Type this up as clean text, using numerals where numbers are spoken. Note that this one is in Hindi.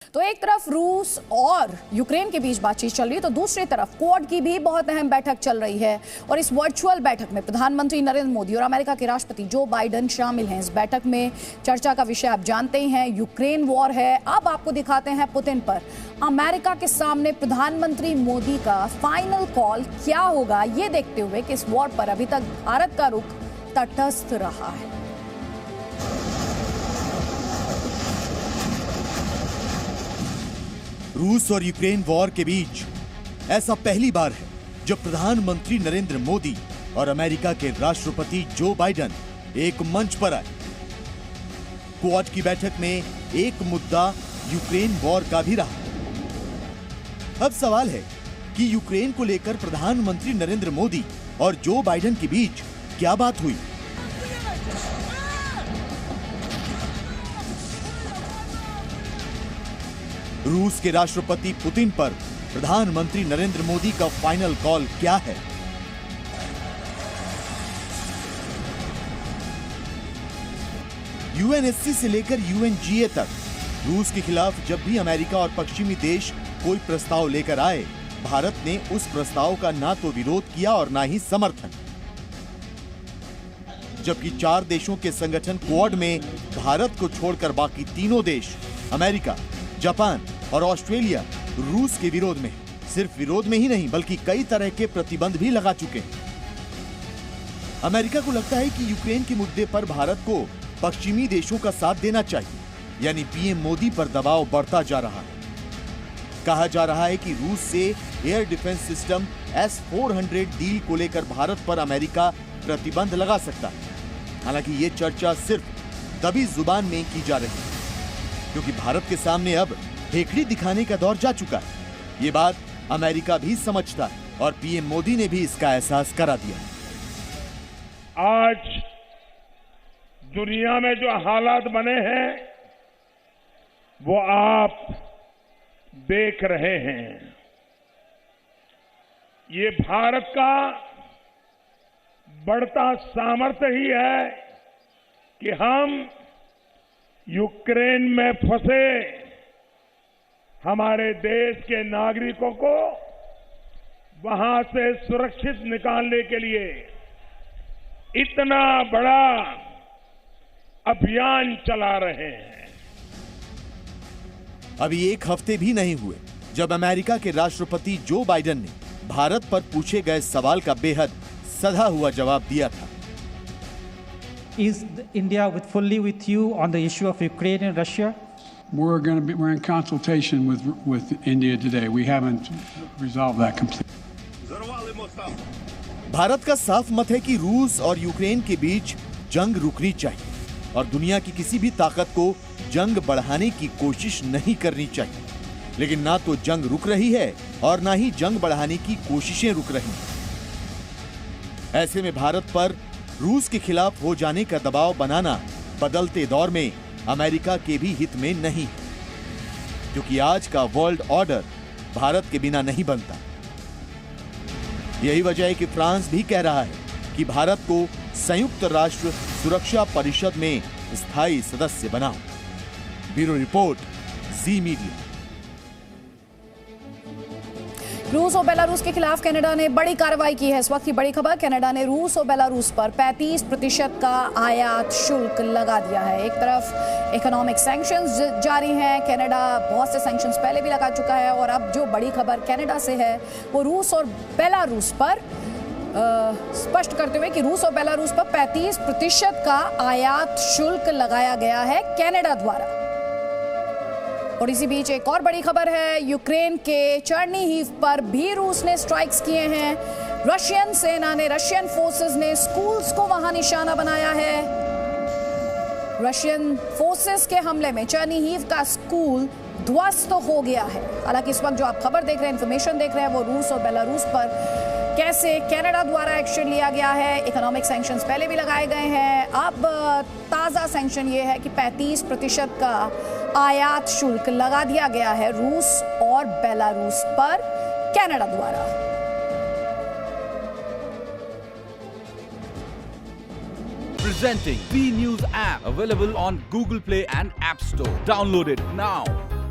तो एक तरफ रूस और यूक्रेन के बीच बातचीत चल रही है, तो दूसरी तरफ क्वाड की भी बहुत अहम बैठक चल रही है। और इस वर्चुअल बैठक में प्रधानमंत्री नरेंद्र मोदी और अमेरिका के राष्ट्रपति जो बाइडेन शामिल हैं। इस बैठक में चर्चा का विषय आप जानते ही हैं, यूक्रेन वॉर है। अब आपको दिखाते हैं पुतिन पर अमेरिका के सामने प्रधानमंत्री मोदी का फाइनल कॉल क्या होगा, ये देखते हुए कि इस वॉर पर अभी तक भारत का रुख तटस्थ रहा है। रूस और यूक्रेन वॉर के बीच ऐसा पहली बार है जब प्रधानमंत्री नरेंद्र मोदी और अमेरिका के राष्ट्रपति जो बाइडेन एक मंच पर आए। क्वाड की बैठक में एक मुद्दा यूक्रेन वॉर का भी रहा। अब सवाल है कि यूक्रेन को लेकर प्रधानमंत्री नरेंद्र मोदी और जो बाइडेन के बीच क्या बात हुई। रूस के राष्ट्रपति पुतिन पर प्रधानमंत्री नरेंद्र मोदी का फाइनल कॉल क्या है? यूएनएससी से लेकर यूएनजीए तक रूस के खिलाफ जब भी अमेरिका और पश्चिमी देश कोई प्रस्ताव लेकर आए, भारत ने उस प्रस्ताव का ना तो विरोध किया और ना ही समर्थन। जबकि 4 देशों के संगठन क्वाड में भारत को छोड़कर बाकी तीनों देश अमेरिका, जापान और ऑस्ट्रेलिया रूस के विरोध में, सिर्फ विरोध में ही नहीं बल्कि कई तरह के प्रतिबंध भी लगा चुके हैं। अमेरिका को लगता है कि यूक्रेन के मुद्दे पर भारत को पश्चिमी देशों का साथ देना चाहिए, यानी पीएम मोदी पर दबाव बढ़ता जा रहा है। कहा जा रहा है कि रूस से air defence system S-400 deal को लेकर भारत पर अमेरिका प्रतिबंध लगा सकता है। हालांकि ये चर्चा सिर्फ दबी जुबान में की जा रही है, क्योंकि भारत के सामने अब हेकड़ी दिखाने का दौर जा चुका है। ये बात अमेरिका भी समझता है और पीएम मोदी ने भी इसका एहसास करा दिया। आज दुनिया में जो हालात बने हैं वो आप देख रहे हैं। ये भारत का बढ़ता सामर्थ्य ही है कि हम यूक्रेन में फंसे हमारे देश के नागरिकों को वहां से सुरक्षित निकालने के लिए इतना बड़ा अभियान चला रहे हैं। अभी एक हफ्ते भी नहीं हुए जब अमेरिका के राष्ट्रपति जो बाइडेन ने भारत पर पूछे गए सवाल का बेहद सधा हुआ जवाब दिया था। Is India fully with you on the issue of Ukraine and Russia? We're in consultation with India today. We haven't resolved that completely. Bharat का साफ मत है कि रूस और यूक्रेन के बीच जंग रुकनी चाहिए और दुनिया की किसी भी ताकत को जंग बढ़ाने की कोशिश नहीं करनी चाहिए। लेकिन ना तो जंग रुक रही है और ना ही जंग बढ़ाने की कोशिशें रुक रही हैं। ऐसे में भारत पर रूस के खिलाफ हो जाने का दबाव बनाना बदलते दौर में अमेरिका के भी हित में नहीं है, क्योंकि आज का वर्ल्ड ऑर्डर भारत के बिना नहीं बनता। यही वजह है कि फ्रांस भी कह रहा है कि भारत को संयुक्त राष्ट्र सुरक्षा परिषद में स्थायी सदस्य बनाओ। ब्यूरो रिपोर्ट, जी मीडिया। रूस और बेलारूस के खिलाफ कनाडा ने बड़ी कार्रवाई की है। इस वक्त की बड़ी खबर, कनाडा ने रूस और बेलारूस पर 35% का आयात शुल्क लगा दिया है। एक तरफ इकोनॉमिक सैंक्शंस जारी हैं, कनाडा बहुत से सैंक्शंस पहले भी लगा चुका है, और अब जो बड़ी खबर कनाडा से है वो रूस और बेलारूस पर स्पष्ट करते हुए कि रूस और बेलारूस पर 35% का आयात शुल्क लगाया गया है कनाडा द्वारा। और इसी बीच एक और बड़ी खबर है, यूक्रेन के चर्नीहिव पर भी रूस ने स्ट्राइक्स किए हैं। रशियन सेना ने, रशियन फोर्सेस ने स्कूल्स को वहां निशाना बनाया है। रशियन फोर्सेस के हमले में चर्नीहिव का स्कूल ध्वस्त हो गया है। हालांकि इस वक्त जो आप खबर देख रहे हैं, इंफॉर्मेशन देख रहे हैं, वो रूस और बेलारूस पर कैसे कनाडा द्वारा एक्शन लिया गया है। इकोनॉमिक सैंक्शंस पहले भी लगाए गए हैं। अब ताज़ा सैंक्शन ये है कि 35% का आयात शुल्क लगा दिया गया है रूस और बेलारूस पर कनाडा द्वारा। Presenting B News app, available on Google Play and App Store. Download it now.